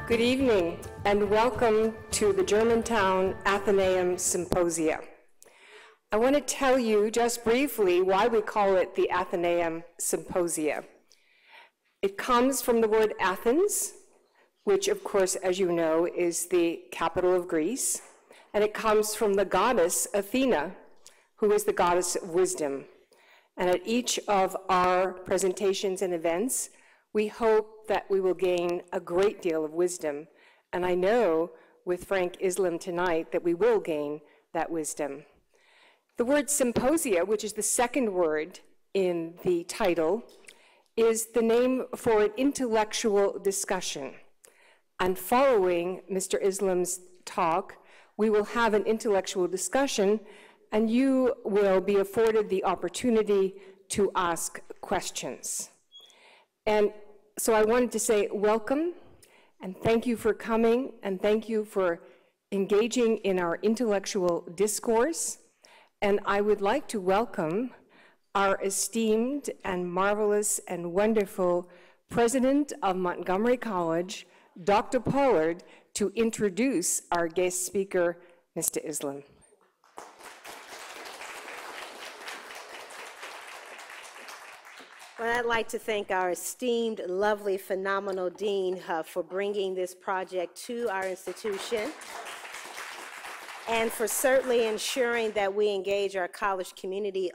Good evening and welcome to the Germantown Athenaeum Symposia. I want to tell you just briefly why we call it the Athenaeum Symposia. It comes from the word Athens, which of course, as you know, is the capital of Greece, and it comes from the goddess Athena, who is the goddess of wisdom. And at each of our presentations and events, we hope that we will gain a great deal of wisdom. And I know with Frank Islam tonight that we will gain that wisdom. The word symposia, which is the second word in the title, is the name for an intellectual discussion. And following Mr. Islam's talk, we will have an intellectual discussion, and you will be afforded the opportunity to ask questions. And so I wanted to say welcome, and thank you for coming, and thank you for engaging in our intellectual discourse. And I would like to welcome our esteemed and marvelous and wonderful President of Montgomery College, Dr. Pollard, to introduce our guest speaker, Mr. Islam. Well, I'd like to thank our esteemed, lovely, phenomenal Dean for bringing this project to our institution and for certainly ensuring that we engage our college community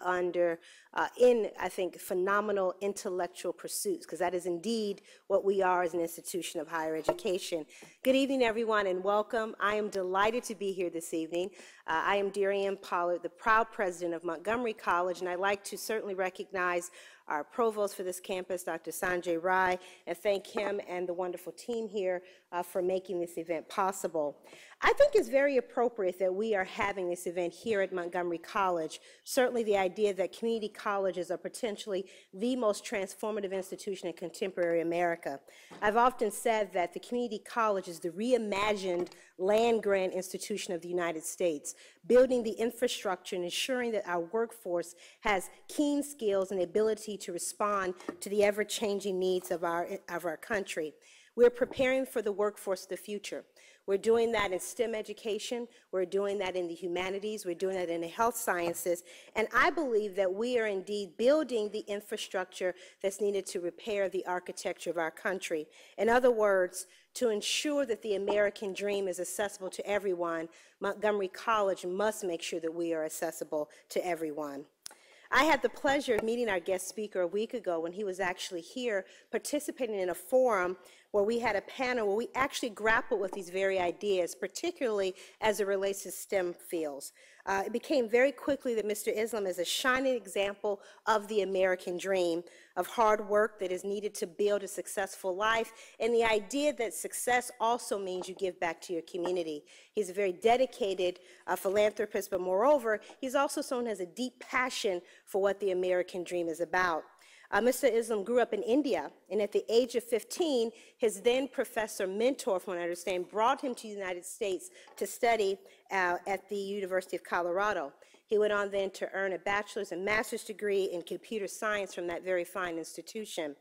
in, I think, phenomenal intellectual pursuits, because that is indeed what we are as an institution of higher education. Good evening, everyone, and welcome. I am delighted to be here this evening. I am Darian Pollard, the proud president of Montgomery College, and I'd like to certainly recognize our provost for this campus, Dr. Sanjay Rai, and thank him and the wonderful team here for making this event possible. I think it's very appropriate that we are having this event here at Montgomery College. Certainly the idea that community colleges are potentially the most transformative institution in contemporary America. I've often said that the community college is the reimagined land-grant institution of the United States, building the infrastructure and ensuring that our workforce has keen skills and the ability to respond to the ever-changing needs of our country. We're preparing for the workforce of the future. We're doing that in STEM education, we're doing that in the humanities, we're doing that in the health sciences, and I believe that we are indeed building the infrastructure that's needed to repair the architecture of our country. In other words, to ensure that the American dream is accessible to everyone, Montgomery College must make sure that we are accessible to everyone. I had the pleasure of meeting our guest speaker a week ago when he was actually here participating in a forum where we had a panel where we actually grappled with these very ideas, particularly as it relates to STEM fields. It became very quickly that Mr. Islam is a shining example of the American dream, of hard work that is needed to build a successful life, and the idea that success also means you give back to your community. He's a very dedicated philanthropist, but moreover, he's also someone who has a deep passion for what the American dream is about. Mr. Islam grew up in India, and at the age of 15, his then professor mentor, from what I understand, brought him to the United States to study at the University of Colorado. He went on then to earn a bachelor's and master's degree in computer science from that very fine institution.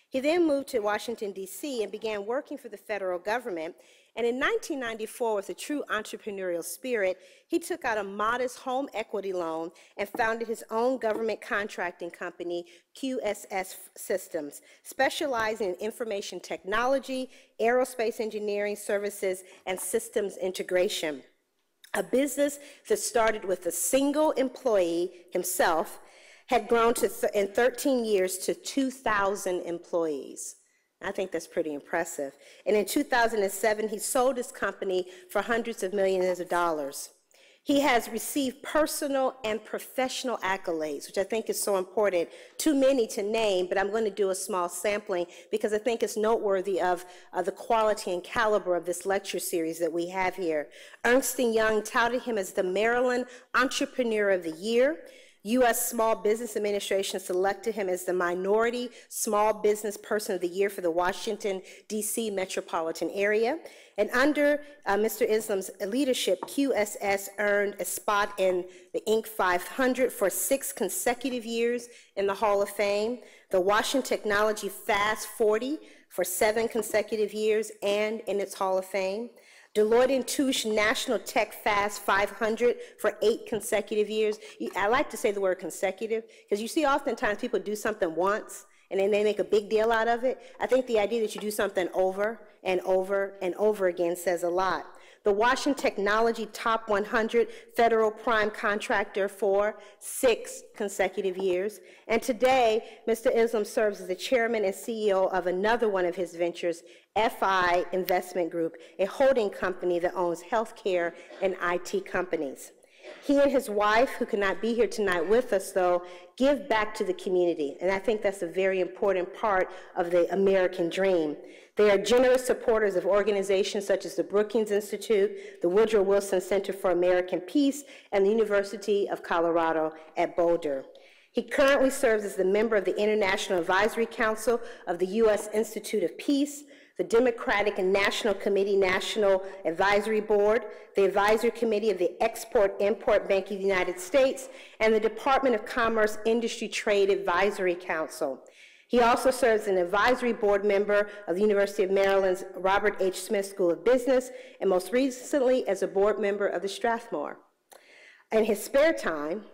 He then moved to Washington, D.C. and began working for the federal government. And in 1994, with a true entrepreneurial spirit, he took out a modest home equity loan and founded his own government contracting company, QSS Systems, specializing in information technology, aerospace engineering services, and systems integration. A business that started with a single employee himself had grown to in 13 years to 2,000 employees. I think that's pretty impressive. And in 2007, he sold his company for hundreds of millions of dollars. He has received personal and professional accolades, which I think is so important. Too many to name, but I'm going to do a small sampling because I think it's noteworthy of the quality and caliber of this lecture series that we have here. Ernst & Young touted him as the Maryland Entrepreneur of the Year. U.S. Small Business Administration selected him as the Minority Small Business Person of the Year for the Washington, D.C. metropolitan area. And under Mr. Islam's leadership, QSS earned a spot in the Inc. 500 for 6 consecutive years in the Hall of Fame, the Washington Technology Fast 40 for 7 consecutive years and in its Hall of Fame, Deloitte & Touche National Tech Fast 500 for 8 consecutive years. I like to say the word consecutive, because you see oftentimes people do something once, and then they make a big deal out of it. I think the idea that you do something over and over and over again says a lot. The Washington Technology Top 100 Federal Prime Contractor for 6 consecutive years. And today, Mr. Islam serves as the chairman and CEO of another one of his ventures, FI Investment Group, a holding company that owns healthcare and IT companies. He and his wife, who could not be here tonight with us, though, give back to the community, and I think that's a very important part of the American dream. They are generous supporters of organizations such as the Brookings Institute, the Woodrow Wilson Center for American Peace, and the University of Colorado at Boulder. He currently serves as the member of the International Advisory Council of the U.S. Institute of Peace, the Democratic and National Committee National Advisory Board, the Advisory Committee of the Export-Import Bank of the United States, and the Department of Commerce Industry Trade Advisory Council. He also serves as an advisory board member of the University of Maryland's Robert H. Smith School of Business, and most recently as a board member of the Strathmore. In his spare time,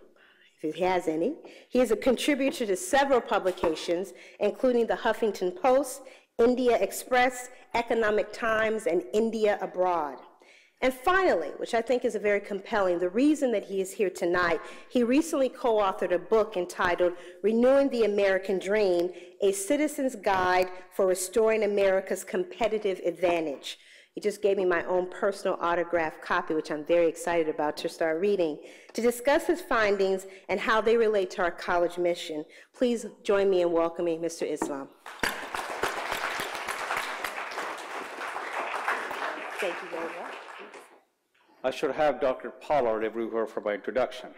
if he has any, he is a contributor to several publications, including the Huffington Post, India Express, Economic Times, and India Abroad. And finally, which I think is a very compelling, the reason that he is here tonight, he recently co-authored a book entitled Renewing the American Dream, A Citizen's Guide for Restoring America's Competitive Advantage. He just gave me my own personal autographed copy, which I'm very excited about to start reading. To discuss his findings and how they relate to our college mission, please join me in welcoming Mr. Islam. Thank you very much. I should have Dr. Pollard everywhere for my introduction.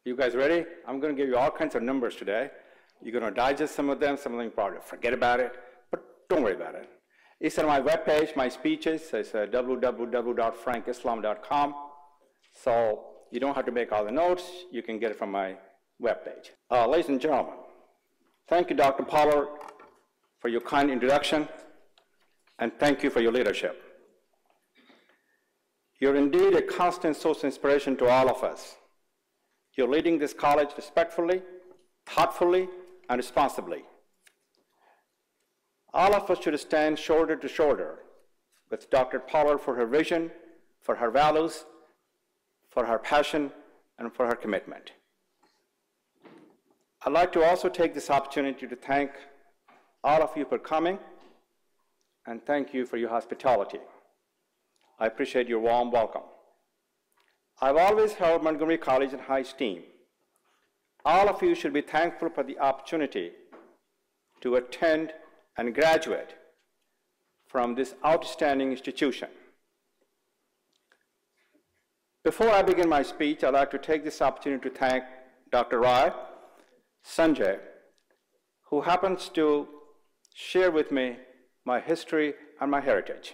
You guys ready? I'm going to give you all kinds of numbers today. You're going to digest some of them you probably forget about it, but don't worry about it. It's on my webpage, my speeches. It's www.frankislam.com. So you don't have to make all the notes. You can get it from my webpage. Ladies and gentlemen, thank you, Dr. Pollard, for your kind introduction, and thank you for your leadership. You're indeed a constant source of inspiration to all of us. You're leading this college respectfully, thoughtfully, and responsibly. All of us should stand shoulder to shoulder with Dr. Pollard for her vision, for her values, for her passion, and for her commitment. I'd like to also take this opportunity to thank all of you for coming, and thank you for your hospitality. I appreciate your warm welcome. I've always held Montgomery College in high esteem. All of you should be thankful for the opportunity to attend and graduate from this outstanding institution. Before I begin my speech, I'd like to take this opportunity to thank Dr. Rai Sanjay, who happens to share with me my history and my heritage,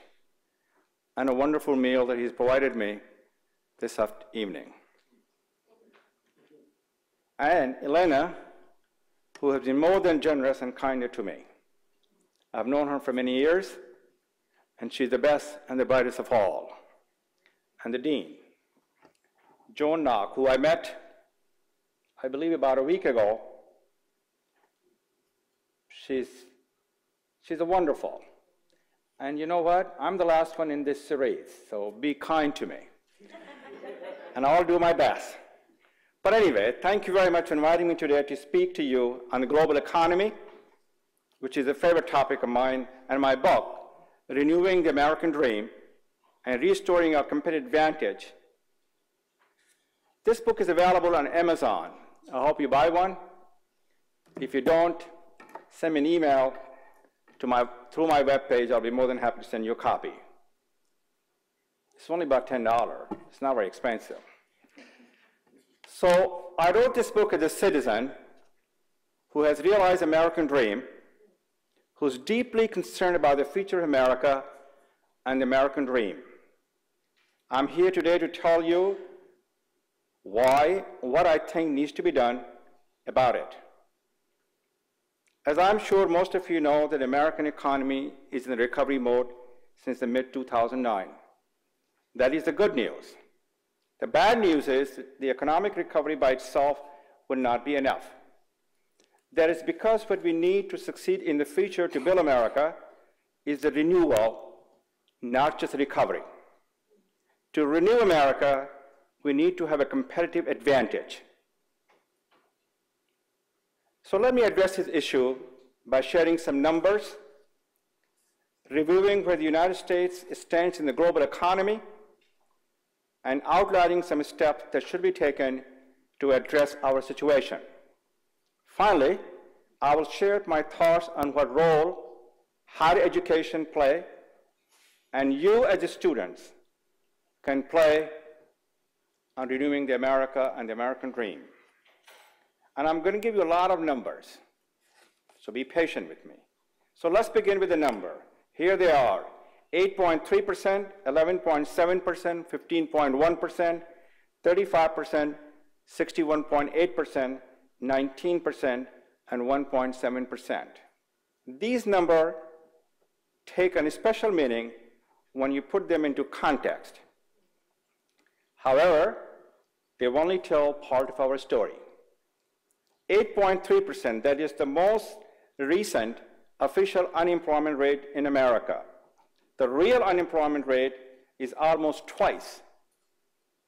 and a wonderful meal that he's provided me this evening. And Elena, who has been more than generous and kinder to me. I've known her for many years, and she's the best and the brightest of all. And the dean, Joan Knock, who I met, I believe about a week ago. She's a wonderful. And you know what? I'm the last one in this series, so be kind to me. And I'll do my best. But anyway, thank you very much for inviting me today to speak to you on the global economy, which is a favorite topic of mine, and my book, Renewing the American Dream and Restoring Our Competitive Advantage. This book is available on Amazon. I hope you buy one. If you don't, send me an email through my webpage. I'll be more than happy to send you a copy. It's only about $10. It's not very expensive. So I wrote this book as a citizen who has realized the American dream, who's deeply concerned about the future of America and the American dream. I'm here today to tell you what I think needs to be done about it. As I'm sure most of you know, that the American economy is in recovery mode since the mid-2009. That is the good news. The bad news is that the economic recovery by itself would not be enough. That is because what we need to succeed in the future to build America is the renewal, not just recovery. To renew America, we need to have a competitive advantage. So let me address this issue by sharing some numbers, reviewing where the United States stands in the global economy, and outlining some steps that should be taken to address our situation. Finally, I will share my thoughts on what role higher education play and you as the students can play on renewing the America and the American dream. And I'm going to give you a lot of numbers, so be patient with me. So let's begin with the number. Here they are: 8.3%, 11.7%, 15.1%, 35%, 61.8%, 19%, and 1.7%. These numbers take a special meaning when you put them into context. However, they only tell part of our story. 8.3%, that is the most recent official unemployment rate in America. The real unemployment rate is almost twice,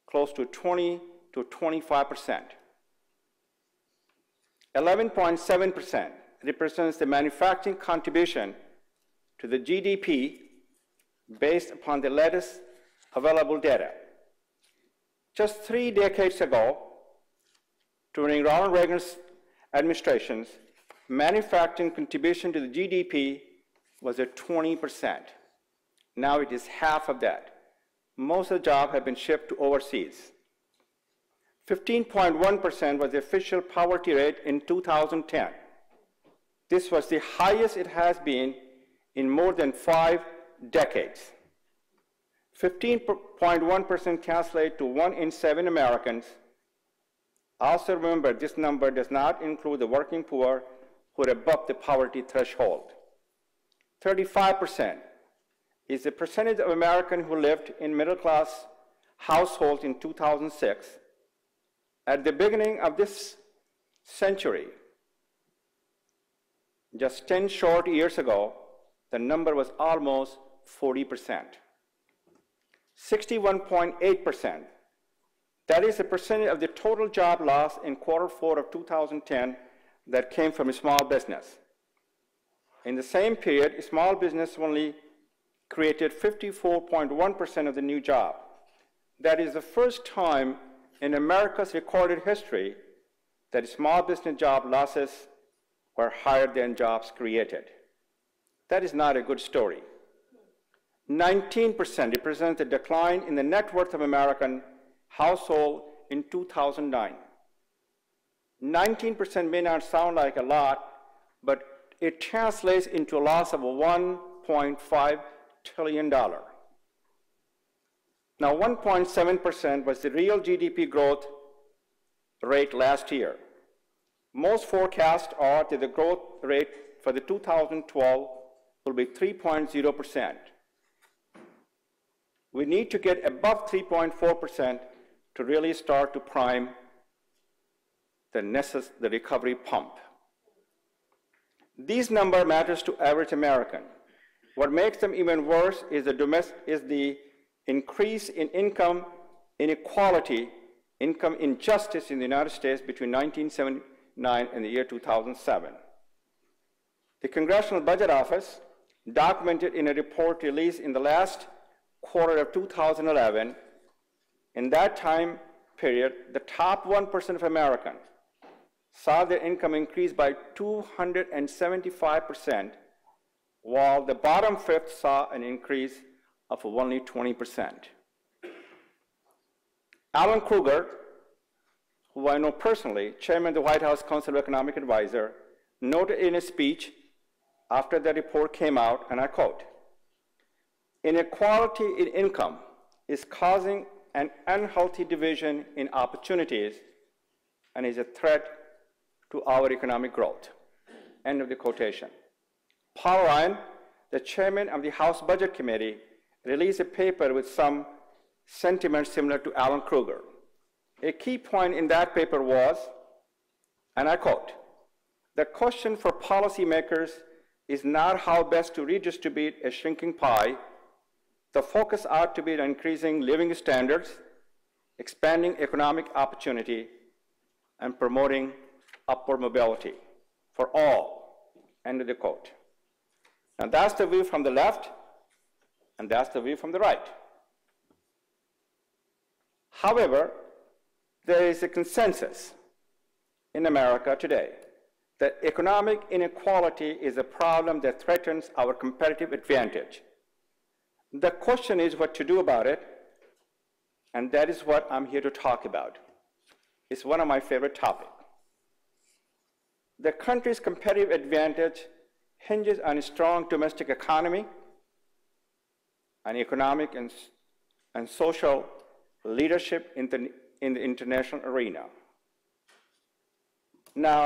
close to 20 to 25%. 11.7% represents the manufacturing contribution to the GDP based upon the latest available data. Just 3 decades ago, during Ronald Reagan's administrations, manufacturing contribution to the GDP was at 20%. Now it is half of that. Most of the jobs have been shipped to overseas. 15.1% was the official poverty rate in 2010. This was the highest it has been in more than 5 decades. 15.1% translates to 1 in 7 Americans. Also remember, this number does not include the working poor who are above the poverty threshold. 35% is the percentage of Americans who lived in middle-class households in 2006. At the beginning of this century, just 10 short years ago, the number was almost 40%. 61.8%, that is the percentage of the total job loss in Q4 of 2010 that came from small business. In the same period, small business only created 54.1% of the new job. That is the first time in America's recorded history that small business job losses were higher than jobs created. That is not a good story. 19% represents the decline in the net worth of American household in 2009. 19% may not sound like a lot, but it translates into a loss of $1.5 trillion. Now, 1.7% was the real GDP growth rate last year. Most forecasts are that the growth rate for the 2012 will be 3.0%. We need to get above 3.4% to really start to prime the recovery pump. These numbers matter to average American. What makes them even worse is the increase in income inequality, income injustice in the United States between 1979 and the year 2007. The Congressional Budget Office documented in a report released in the last quarter of 2011, in that time period, the top 1% of Americans saw their income increase by 275%, while the bottom fifth saw an increase of only 20%. Alan Kruger, who I know personally, chairman of the White House Council of Economic Advisors, noted in a speech after the report came out, and I quote, "Inequality in income is causing an unhealthy division in opportunities and is a threat to our economic growth." End of the quotation. Paul Ryan, the chairman of the House Budget Committee, released a paper with some sentiments similar to Alan Kruger. A key point in that paper was, and I quote, "The question for policymakers is not how best to redistribute a shrinking pie. The focus ought to be on increasing living standards, expanding economic opportunity, and promoting upward mobility for all." End of the quote. Now that's the view from the left, and that's the view from the right. However, there is a consensus in America today that economic inequality is a problem that threatens our competitive advantage. The question is what to do about it, and that is what I'm here to talk about. It's one of my favorite topics. The country's competitive advantage hinges on a strong domestic economy, and economic and social leadership in the international arena. Now,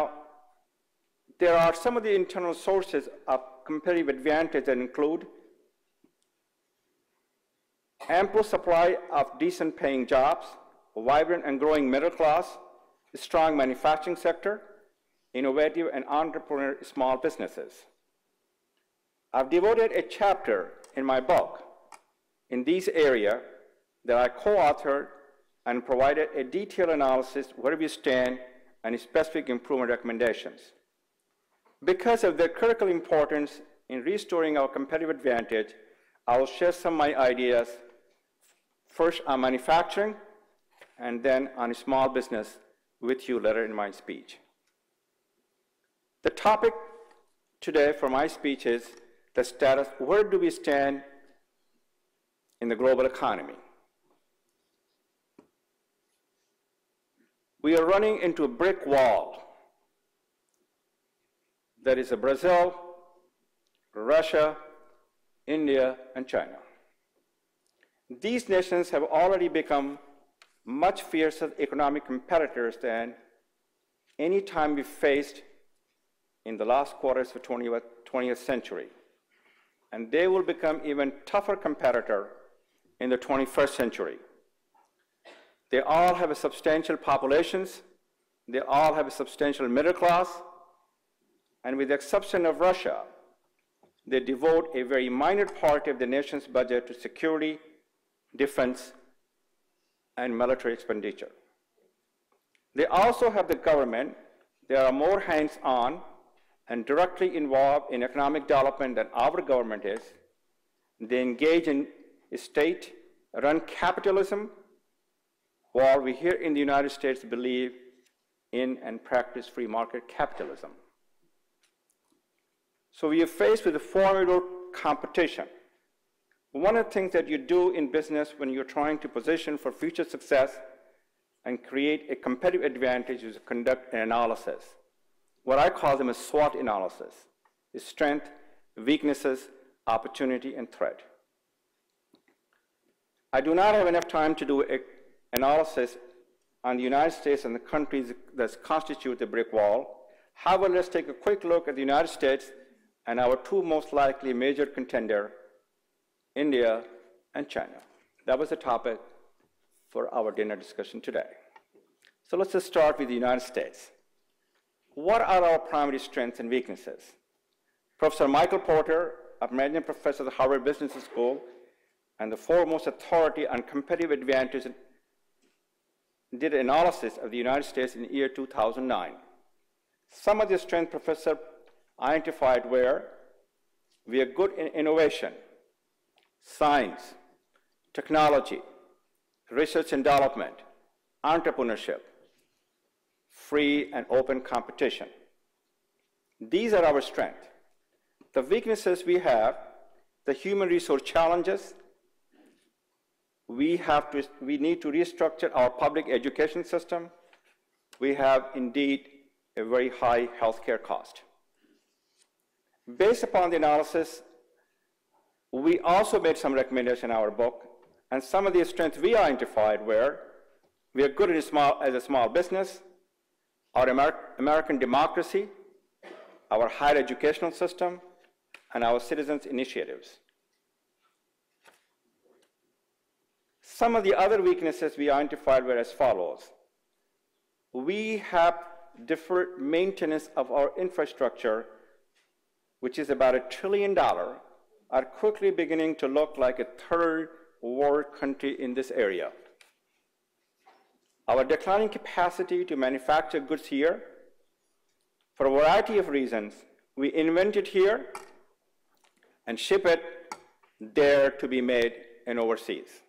there are some of the internal sources of competitive advantage that include ample supply of decent paying jobs, a vibrant and growing middle class, a strong manufacturing sector, innovative and entrepreneurial small businesses. I've devoted a chapter in my book in these areas that I co-authored and provided a detailed analysis where we stand and specific improvement recommendations. Because of their critical importance in restoring our competitive advantage, I will share some of my ideas, first on manufacturing and then on small business with you later in my speech. The topic today for my speech is the status, where do we stand in the global economy? We are running into a brick wall. That is Brazil, Russia, India, and China. These nations have already become much fiercer economic competitors than any time we faced in the last quarters of the 20th century. And they will become even tougher competitor in the 21st century. They all have a substantial populations, they all have a substantial middle class, and with the exception of Russia, they devote a very minor part of the nation's budget to security, defense, and military expenditure. They also have the government that are more hands-on and directly involved in economic development than our government is. They engage in state-run capitalism, while we here in the United States believe in and practice free market capitalism. So we are faced with a formidable competition. One of the things that you do in business when you're trying to position for future success and create a competitive advantage is to conduct an analysis. What I call them a SWOT analysis, is strength, weaknesses, opportunity, and threat. I do not have enough time to do an analysis on the United States and the countries that constitute the brick wall. However, let's take a quick look at the United States and our two most likely major contender, India and China. That was the topic for our dinner discussion today. So let's just start with the United States. What are our primary strengths and weaknesses? Professor Michael Porter, a managing professor at the Harvard Business School and the foremost authority on competitive advantage, did an analysis of the United States in the year 2009. Some of the strengths Professor identified were: we are good in innovation, science, technology, research and development, entrepreneurship, free and open competition. These are our strengths. The weaknesses we have, the human resource challenges. We need to restructure our public education system. we have indeed a very high healthcare cost. Based upon the analysis, we also made some recommendations in our book, and some of the strengths we identified were we are good as a small business, our American democracy, our higher educational system, and our citizens' initiatives. Some of the other weaknesses we identified were as follows. We have deferred maintenance of our infrastructure, which is about $1 trillion, are quickly beginning to look like a third world country in this area. Our declining capacity to manufacture goods here, for a variety of reasons, we invent it here and ship it there to be made in overseas.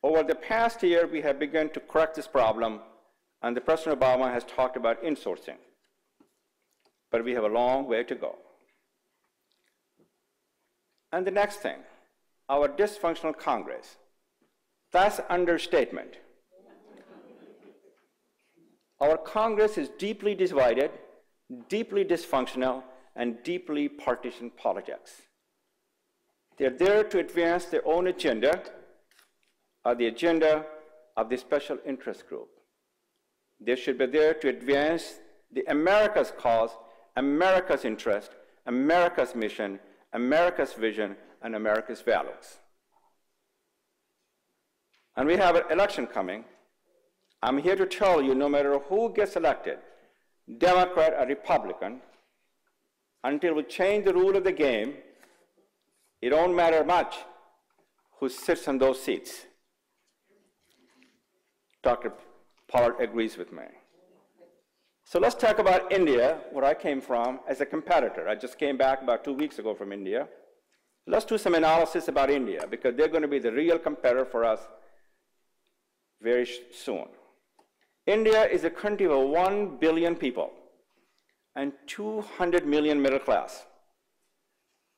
Over the past year, we have begun to correct this problem, and the President Obama has talked about insourcing. But we have a long way to go. And the next thing, our dysfunctional Congress. That's understatement. Our Congress is deeply divided, deeply dysfunctional, and deeply partisan politics. They're there to advance their own agenda or the agenda of the special interest group. They should be there to advance the America's cause, America's interest, America's mission, America's vision, and America's values. And we have an election coming. I'm here to tell you, no matter who gets elected, Democrat or Republican, until we change the rule of the game, it won't matter much who sits on those seats. Dr. Pollard agrees with me. So let's talk about India, where I came from, as a competitor. I just came back about 2 weeks ago from India. Let's do some analysis about India, because they're going to be the real competitor for us very soon. India is a country of 1 billion people and 200 million middle class.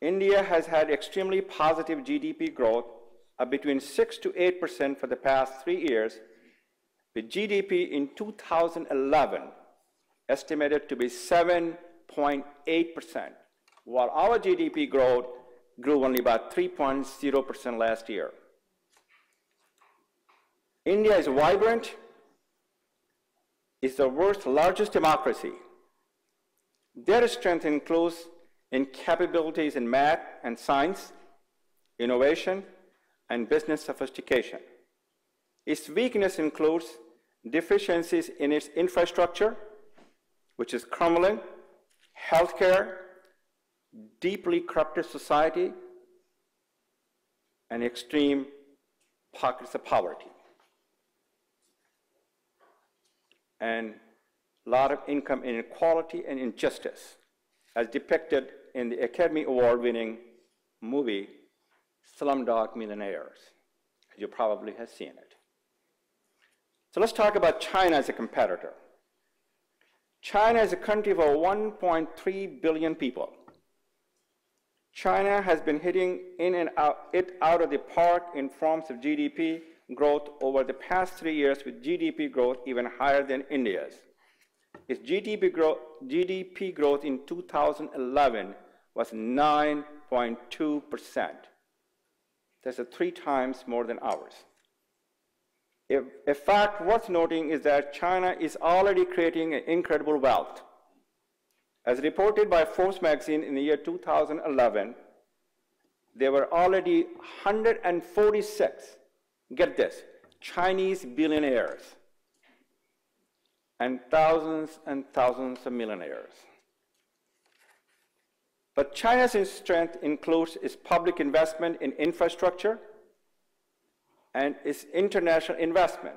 India has had extremely positive GDP growth of between 6 to 8% for the past 3 years, with GDP in 2011 estimated to be 7.8%, while our GDP growth grew only about 3.0% last year. India is vibrant, is the world's largest democracy. Their strength includes in capabilities in math and science, innovation, and business sophistication. Its weakness includes deficiencies in its infrastructure, which is crumbling, healthcare, deeply corrupted society, and extreme pockets of poverty, and a lot of income inequality and injustice, as depicted in the Academy Award-winning movie Slumdog Millionaires. You probably have seen it. So let's talk about China as a competitor. China is a country of 1.3 billion people. China has been hitting it out of the park in forms of GDP growth over the past 3 years, with GDP growth even higher than India's. Its GDP growth in 2011 was 9.2%. That's 3 times more than ours. A fact worth noting is that China is already creating an incredible wealth. As reported by Forbes magazine in the year 2011, there were already 146, get this, Chinese billionaires and thousands of millionaires. But China's strength includes its public investment in infrastructure and its international investment,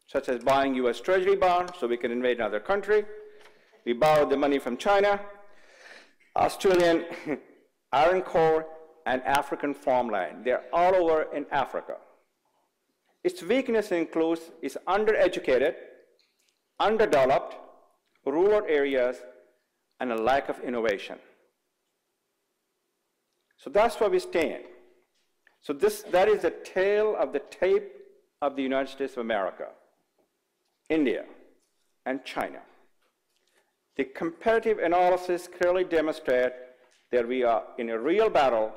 such as buying US Treasury bonds so we can invade another country. We borrowed the money from China, Australian iron ore, and African farmland. They're all over in Africa. Its weakness includes its undereducated, underdeveloped, rural areas, and a lack of innovation. So that's where we stand. So that is the tale of the tape of the United States of America. India, and China. The comparative analysis clearly demonstrates that we are in a real battle,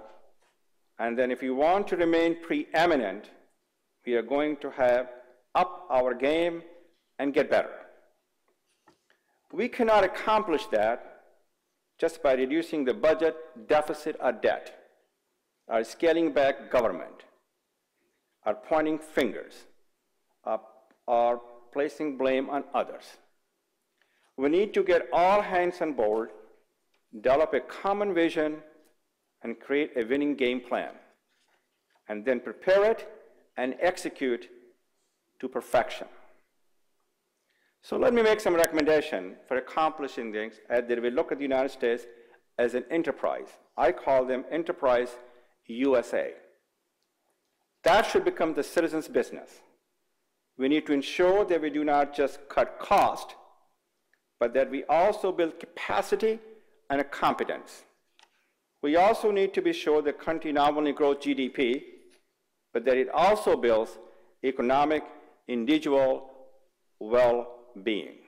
and then if we want to remain preeminent, we are going to have up our game and get better. We cannot accomplish that just by reducing the budget, deficit, or debt, or scaling back government, or pointing fingers, or placing blame on others. We need to get all hands on board, develop a common vision, and create a winning game plan, and then prepare it and execute to perfection. So let me make some recommendations for accomplishing things as we look at the United States as an enterprise. I call them Enterprise USA. That should become the citizens' business. We need to ensure that we do not just cut cost, but that we also build capacity and a competence. We also need to be sure the country not only grows GDP, but that it also builds economic, individual well-being.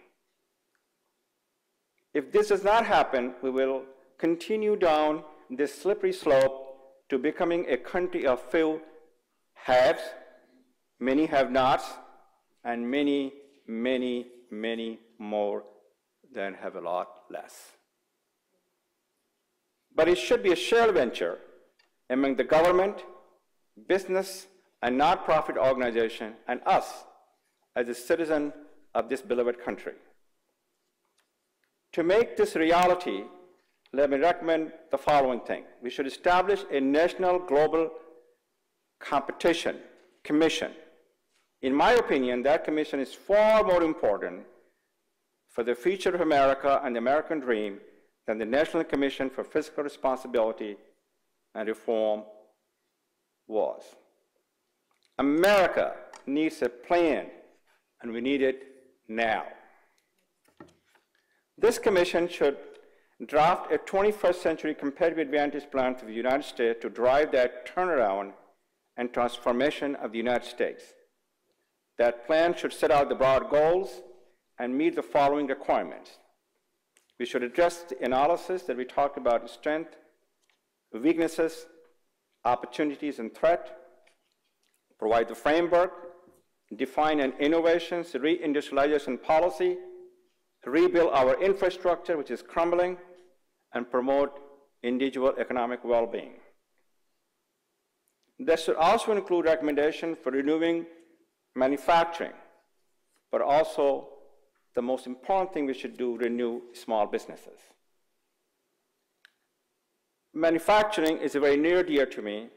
If this does not happen, we will continue down this slippery slope to becoming a country of few haves, many have-nots, and many, many, many more than have a lot less. But it should be a shared venture among the government, business, and nonprofit organization, and us as a citizen of this beloved country. To make this reality, let me recommend the following thing. We should establish a national global competition commission. In my opinion, that commission is far more important for the future of America and the American dream than the National Commission for Fiscal Responsibility and Reform was. America needs a plan, and we need it now. This commission should draft a 21st century competitive advantage plan for the United States to drive that turnaround and transformation of the United States. That plan should set out the broad goals and meet the following requirements. We should address the analysis that we talked about: strength, weaknesses, opportunities, and threat, provide the framework, define an innovations, reindustrialization policy, rebuild our infrastructure, which is crumbling, and promote individual economic well-being. This should also include recommendations for renewing manufacturing, but also the most important thing we should do, renew small businesses. Manufacturing is very near and dear to me.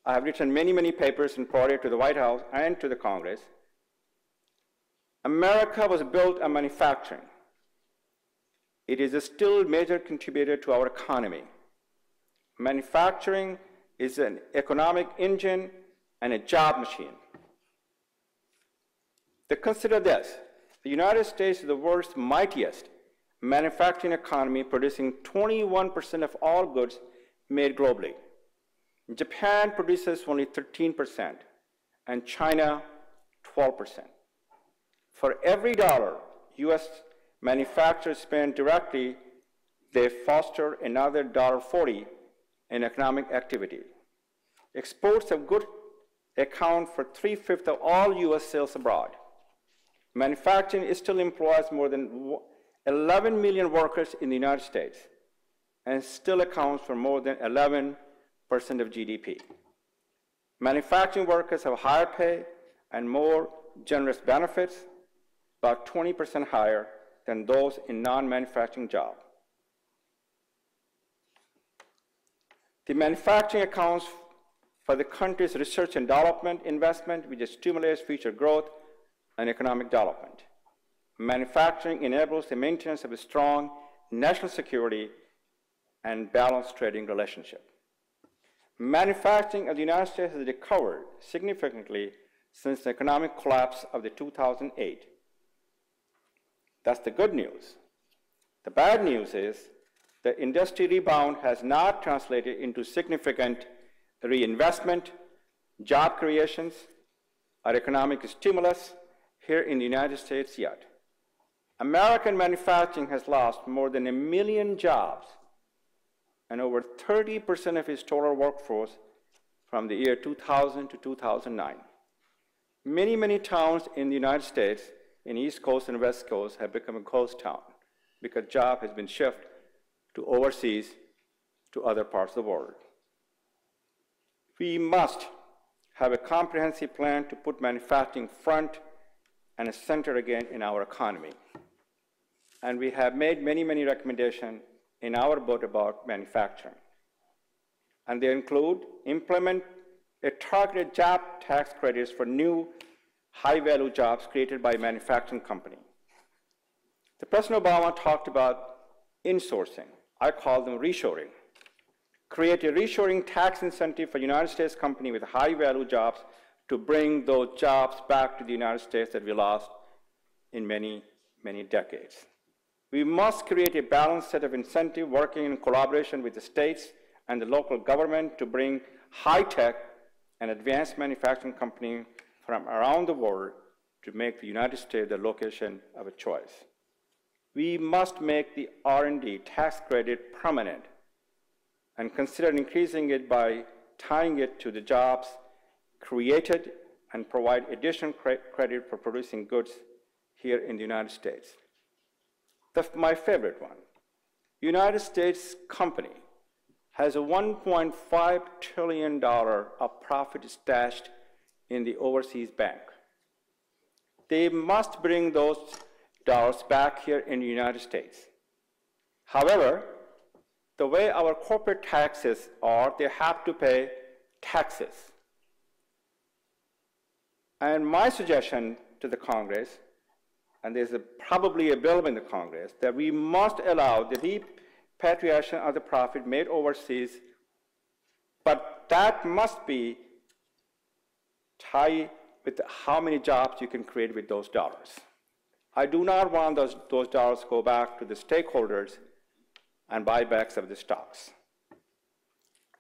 I have written many, many papers and brought it to the White House and to the Congress. America was built on manufacturing. It is still a major contributor to our economy. Manufacturing is an economic engine and a job machine. Consider this: the United States is the world's mightiest manufacturing economy, producing 21% of all goods made globally. Japan produces only 13%, and China 12%. For every dollar U.S. manufacturers spend directly, they foster another $1.40 in economic activity. Exports of goods account for 3/5 of all U.S. sales abroad. Manufacturing still employs more than 11 million workers in the United States and still accounts for more than 11% of GDP. Manufacturing workers have higher pay and more generous benefits, about 20% higher than those in non-manufacturing jobs. The manufacturing accounts for the country's research and development investment, which stimulates future growth and economic development. Manufacturing enables the maintenance of a strong national security and balanced trading relationship. Manufacturing of the United States has recovered significantly since the economic collapse of the 2008. That's the good news. The bad news is the industry rebound has not translated into significant reinvestment, job creations, or economic stimulus here in the United States yet. American manufacturing has lost more than 1 million jobs and over 30% of its total workforce from the year 2000 to 2009. Many, many towns in the United States, in East Coast and West Coast, have become a ghost town because job has been shifted to overseas, to other parts of the world. We must have a comprehensive plan to put manufacturing front and center again in our economy. And we have made many, many recommendations in our book about manufacturing. And they include implement a targeted job tax credits for new high-value jobs created by a manufacturing company. The President Obama talked about insourcing. I call them reshoring. Create a reshoring tax incentive for United States companies with high-value jobs to bring those jobs back to the United States that we lost in many, many decades. We must create a balanced set of incentives working in collaboration with the states and the local government to bring high-tech and advanced manufacturing companies from around the world to make the United States the location of a choice. We must make the R&D tax credit permanent and consider increasing it by tying it to the jobs created and provide additional credit for producing goods here in the United States. My favorite one, United States company has a $1.5 trillion of profit stashed in the overseas bank. They must bring those dollars back here in the United States. However, the way our corporate taxes are, they have to pay taxes. And my suggestion to the Congress, and there's probably a bill in the Congress, that we must allow the repatriation of the profit made overseas, but that must be tied with how many jobs you can create with those dollars. I do not want those dollars to go back to the stakeholders and buybacks of the stocks.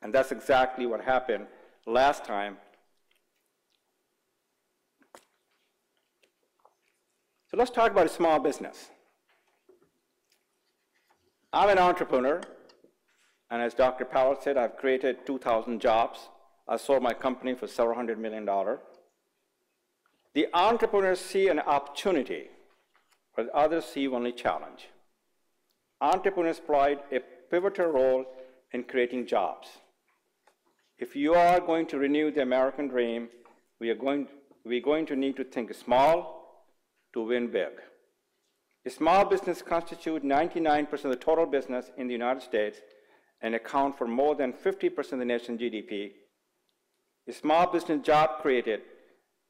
And that's exactly what happened last time. So let's talk about a small business. I'm an entrepreneur, and as Dr. Powell said, I've created 2,000 jobs. I sold my company for several $100 million. The entrepreneurs see an opportunity, but others see only challenge. Entrepreneurs played a pivotal role in creating jobs. If you are going to renew the American dream, we're going to need to think small to win big. A small business constitutes 99% of the total business in the United States and account for more than 50% of the nation's GDP. A small business job created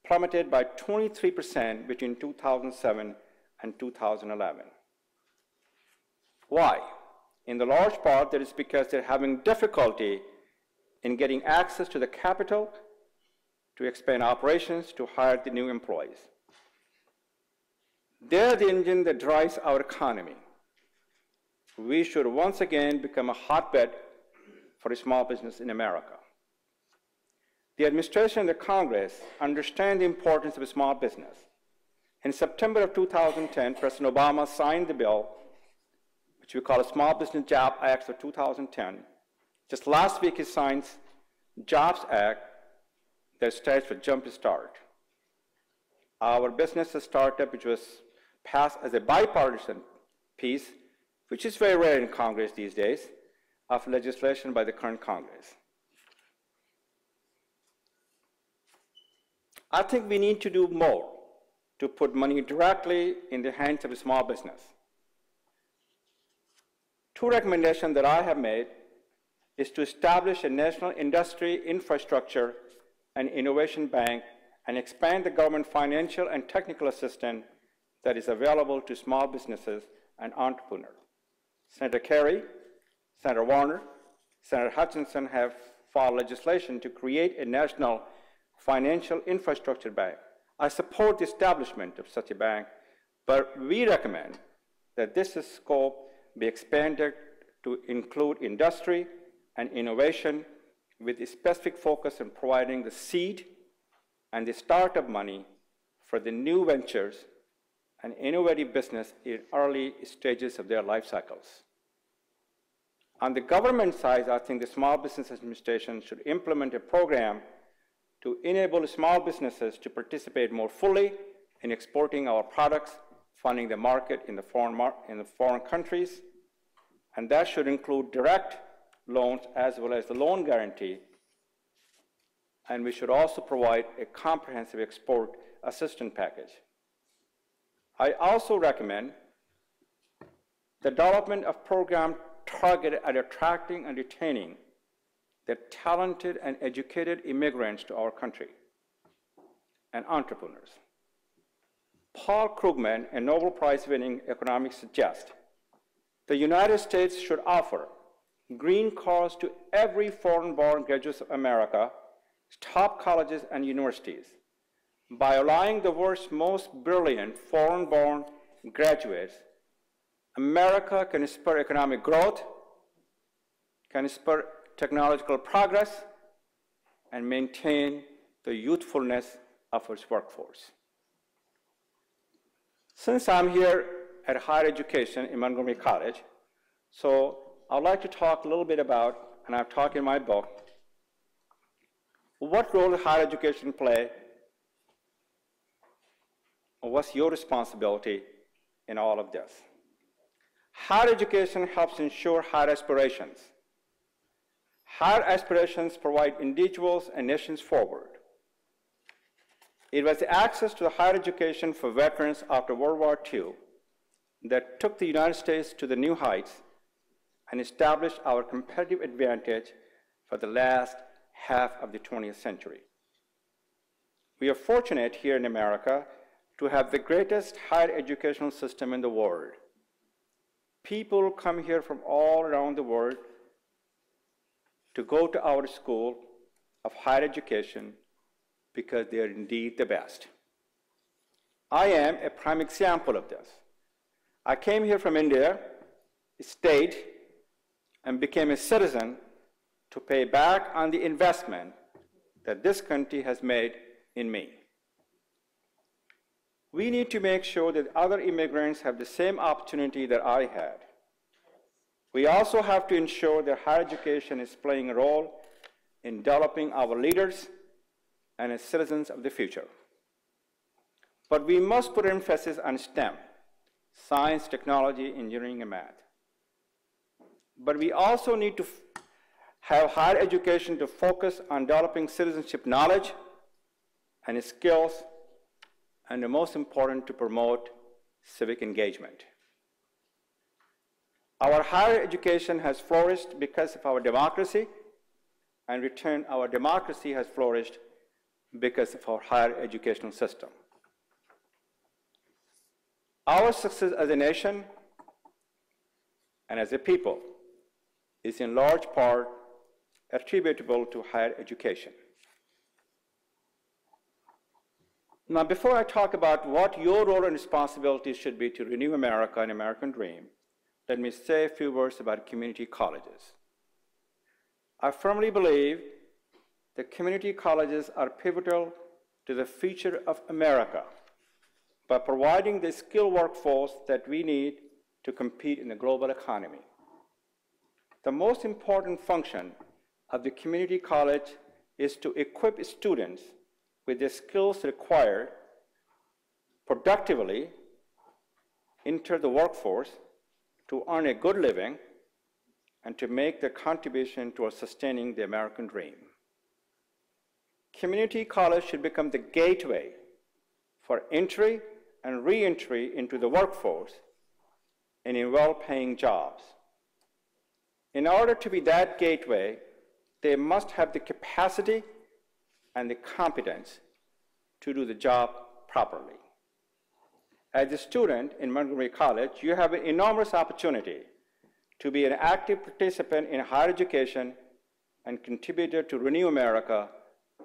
plummeted by 23% between 2007 and 2011. Why? In the large part, that is because they're having difficulty in getting access to the capital to expand operations, to hire the new employees. They're the engine that drives our economy. We should once again become a hotbed for a small business in America. The administration and the Congress understand the importance of a small business. In September of 2010, President Obama signed the bill, which we call a Small Business Job Act of 2010. Just last week, he signed Jobs Act that stands for Jump Start. Our business startup, which was passed as a bipartisan piece, which is very rare in Congress these days, of legislation by the current Congress. I think we need to do more to put money directly in the hands of a small business. Two recommendations that I have made is to establish a national industry infrastructure and innovation bank and expand the government financial and technical assistance that is available to small businesses and entrepreneurs. Senator Kerry, Senator Warner, Senator Hutchinson have filed legislation to create a national financial infrastructure bank. I support the establishment of such a bank, but we recommend that this scope be expanded to include industry and innovation with a specific focus on providing the seed and the startup money for the new ventures and innovative business in early stages of their life cycles. On the government side, I think the Small Business Administration should implement a program to enable small businesses to participate more fully in exporting our products, funding the market in the foreign countries, and that should include direct loans as well as the loan guarantee. And we should also provide a comprehensive export assistance package. I also recommend the development of programs targeted at attracting and retaining the talented and educated immigrants to our country and entrepreneurs. Paul Krugman, a Nobel Prize-winning economist, suggests the United States should offer green cards to every foreign-born graduate of America's top colleges and universities by allowing the world's most brilliant foreign-born graduates. America can spur economic growth, can spur technological progress, and maintain the youthfulness of its workforce. Since I'm here at higher education in Montgomery College, so I'd like to talk a little bit about, and I've talked in my book, what role does higher education play, or what's your responsibility in all of this? Higher education helps ensure higher aspirations. Higher aspirations provide individuals and nations forward. It was access to higher education for veterans after World War II that took the United States to the new heights and established our competitive advantage for the last half of the 20th century. We are fortunate here in America to have the greatest higher educational system in the world. People come here from all around the world to go to our school of higher education because they are indeed the best. I am a prime example of this. I came here from India, stayed, and became a citizen to pay back on the investment that this country has made in me. We need to make sure that other immigrants have the same opportunity that I had. We also have to ensure that higher education is playing a role in developing our leaders and as citizens of the future. But we must put emphasis on STEM, science, technology, engineering, and math. But we also need to have higher education to focus on developing citizenship knowledge and skills, and the most important, to promote civic engagement. Our higher education has flourished because of our democracy, and in return, our democracy has flourished because of our higher educational system. Our success as a nation and as a people is in large part attributable to higher education. Now, before I talk about what your role and responsibility should be to renew America and American dream, let me say a few words about community colleges. I firmly believe that community colleges are pivotal to the future of America by providing the skilled workforce that we need to compete in the global economy. The most important function of the community college is to equip students with the skills required productively enter the workforce to earn a good living and to make their contribution towards sustaining the American dream. Community college should become the gateway for entry and re-entry into the workforce and in well-paying jobs. In order to be that gateway, they must have the capacity and the competence to do the job properly. As a student in Montgomery College, you have an enormous opportunity to be an active participant in higher education and contributor to renew America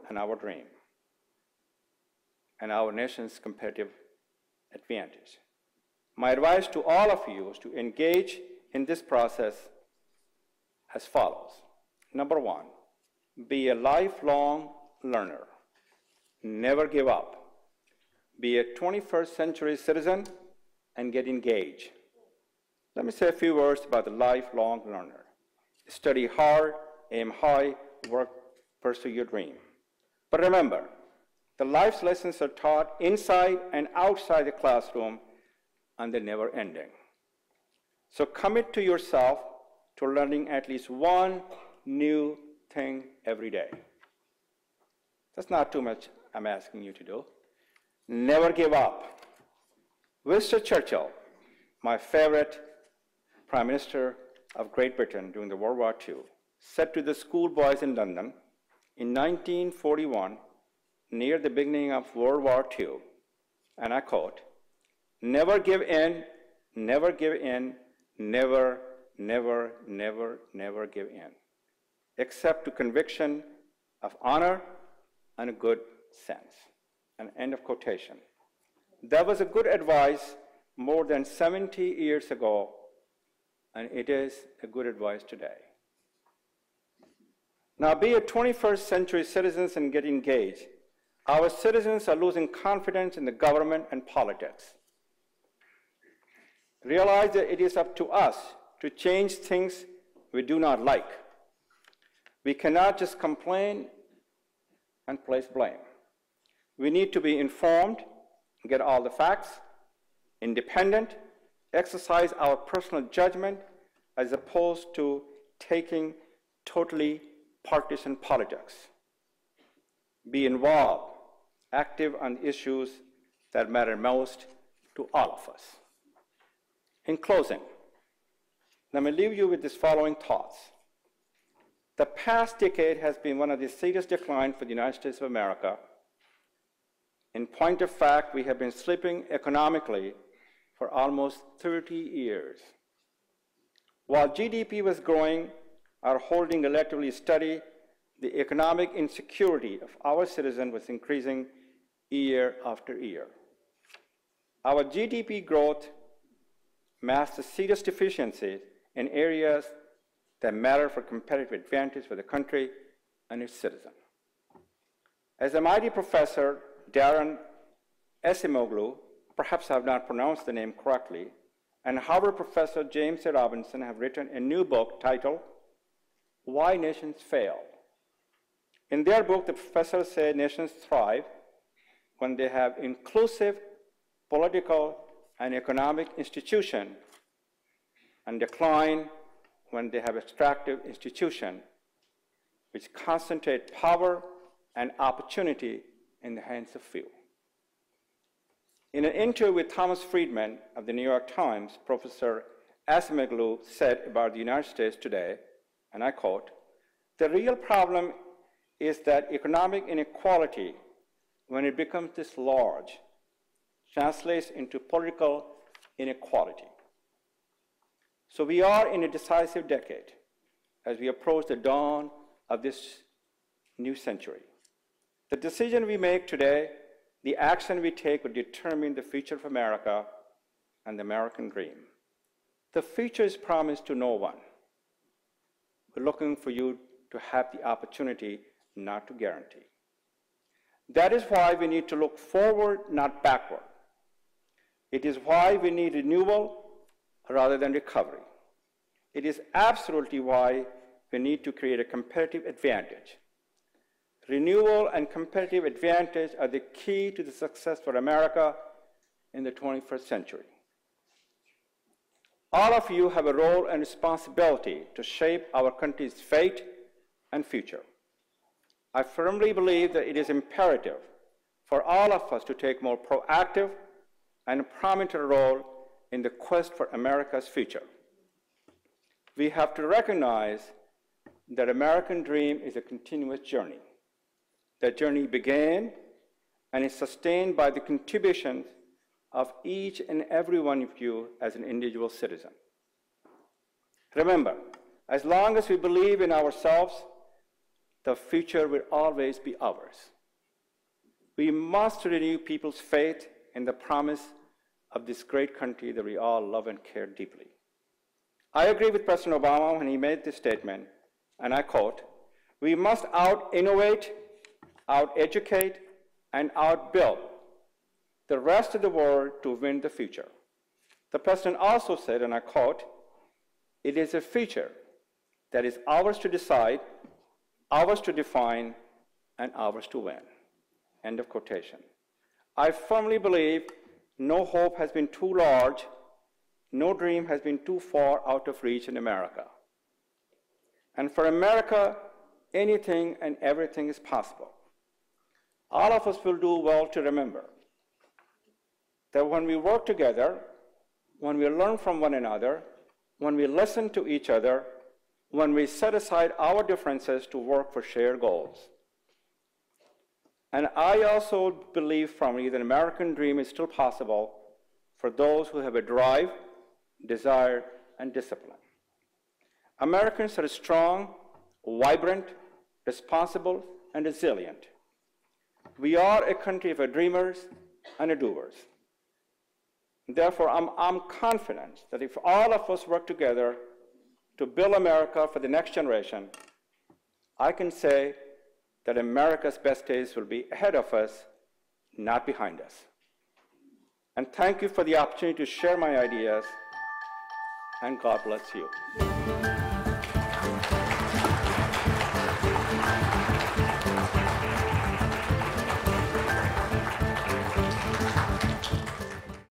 and our dream and our nation's competitive advantage. My advice to all of you is to engage in this process as follows. Number one, be a lifelong learner. Never give up. Be a 21st century citizen and get engaged. Let me say a few words about the lifelong learner. Study hard, aim high, work, pursue your dream. But remember, the life's lessons are taught inside and outside the classroom, and they're never ending. So commit to yourself to learning at least one new thing every day. That's not too much I'm asking you to do. Never give up. Winston Churchill, my favorite Prime Minister of Great Britain during the World War II, said to the schoolboys in London in 1941, near the beginning of World War II, and I quote, "Never give in, never give in, never, never, never, never give in, except to conviction of honor and a good sense." An end of quotation. That was a good advice more than 70 years ago, and it is a good advice today. Now, be a 21st century citizens and get engaged. Our citizens are losing confidence in the government and politics. Realize that it is up to us to change things we do not like. We cannot just complain and place blame. We need to be informed, get all the facts, independent, exercise our personal judgment as opposed to taking totally partisan politics. Be involved, active on issues that matter most to all of us. In closing, let me leave you with these following thoughts. The past decade has been one of the serious declines for the United States of America. In point of fact, we have been slipping economically for almost 30 years. While GDP was growing or holding relatively steady, the economic insecurity of our citizens was increasing year after year. Our GDP growth masked a serious deficiencies in areas that matter for competitive advantage for the country and its citizens. As MIT professor Darren Acemoglu, perhaps I have not pronounced the name correctly, and Harvard professor James A. Robinson have written a new book titled Why Nations Fail. In their book, the professors say nations thrive when they have inclusive political and economic institutions and decline when they have extractive institutions which concentrate power and opportunity in the hands of few. In an interview with Thomas Friedman of the New York Times, Professor Acemoglu said about the United States today, and I quote, "The real problem is that economic inequality, when it becomes this large, translates into political inequality. So we are in a decisive decade as we approach the dawn of this new century. The decision we make today, the action we take will determine the future of America and the American dream. The future is promised to no one. We're looking for you to have the opportunity, not to guarantee. That is why we need to look forward, not backward. It is why we need renewal rather than recovery. It is absolutely why we need to create a competitive advantage. Renewal and competitive advantage are the key to the success for America in the 21st century. All of you have a role and responsibility to shape our country's fate and future. I firmly believe that it is imperative for all of us to take more proactive and prominent role in the quest for America's future. We have to recognize that American dream is a continuous journey. That journey began and is sustained by the contributions of each and every one of you as an individual citizen. Remember, as long as we believe in ourselves, the future will always be ours. We must renew people's faith in the promise of this great country that we all love and care deeply. I agree with President Obama when he made this statement, and I quote, "We must out-innovate, out-educate, and out-build the rest of the world to win the future." The president also said, and I quote, "It is a future that is ours to decide, ours to define, and ours to win." End of quotation. I firmly believe no hope has been too large, no dream has been too far out of reach in America. And for America, anything and everything is possible. All of us will do well to remember that when we work together, when we learn from one another, when we listen to each other, when we set aside our differences to work for shared goals. And I also believe firmly that the American dream is still possible for those who have a drive, desire, and discipline. Americans are strong, vibrant, responsible, and resilient. We are a country of dreamers and doers. Therefore, I'm confident that if all of us work together to build America for the next generation, I can say that America's best days will be ahead of us, not behind us. And thank you for the opportunity to share my ideas, and God bless you.